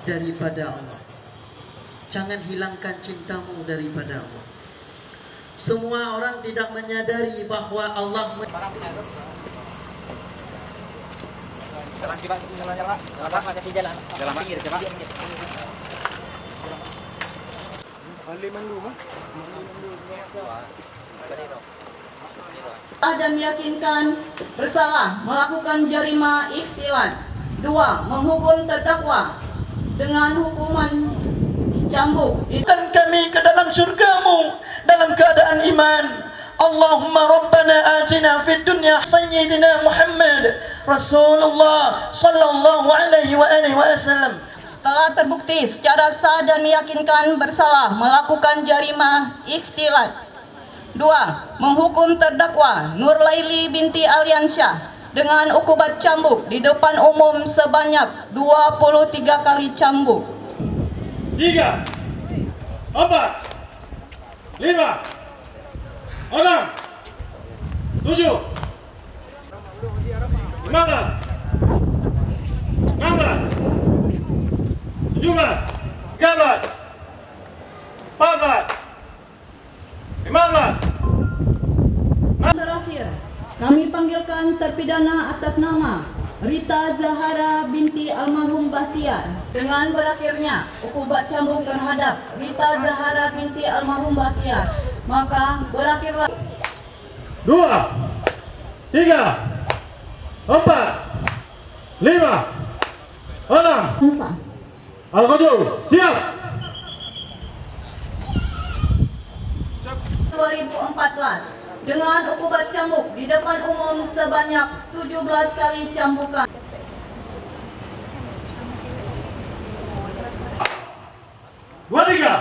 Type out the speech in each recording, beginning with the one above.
daripada Allah. Jangan hilangkan cintamu daripada Allah. Semua orang tidak menyadari bahwa Allah dan meyakinkan bersalah melakukan jarima ikhtilat. 2. Menghukum terdakwa dengan hukuman cambuk. dan kami ke dalam surgamu dalam keadaan iman. Allahumma rabbana atina fid dunya sayyidina Muhammad Rasulullah sallallahu alaihi wasallam. Telah terbukti secara sah dan meyakinkan bersalah melakukan jarima ikhtilat. 2. Menghukum terdakwa Nur Laili binti Aliansyah dengan ukubat cambuk di depan umum sebanyak 23 kali cambuk. 3, 4, 5, 6, 7, 15, 16, 17, 13, 14, 15. Terakhir, kami panggilkan terpidana atas nama Rita Zahara binti almarhum Bahtiar dengan berakhirnya ukubat cambuk terhadap Rita Zahara binti almarhum Bahtiar. Maka berakhirlah 2, 3, 4, 5, 6. Al-Qadul, siap. 2014 dengan ukubat cambuk di depan umum sebanyak 17 kali cambukan. 23,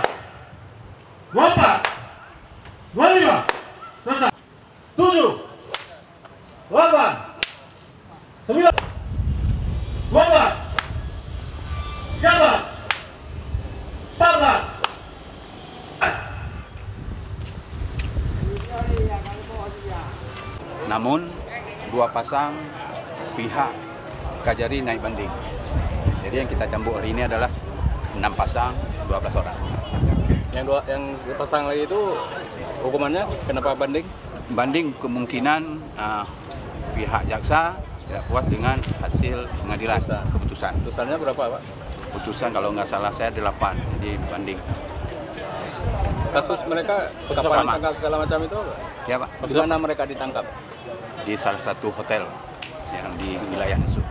24, 25, selesai. 7, 8, 9, 12, 13, 14. Namun dua pasang pihak Kajari naik banding. Jadi yang kita cambuk hari ini adalah 6 pasang, 12 orang. Yang pasang lagi itu hukumannya kenapa banding? Banding kemungkinan pihak jaksa tidak puas dengan hasil pengadilan keputusan. Putusannya berapa, Pak? Putusan kalau nggak salah saya 8, jadi banding. Kasus mereka kapan Sama. ditangkap segala macam itu apa? Ya Pak, Di mana mereka ditangkap? di salah satu hotel yang di wilayah Nesuk.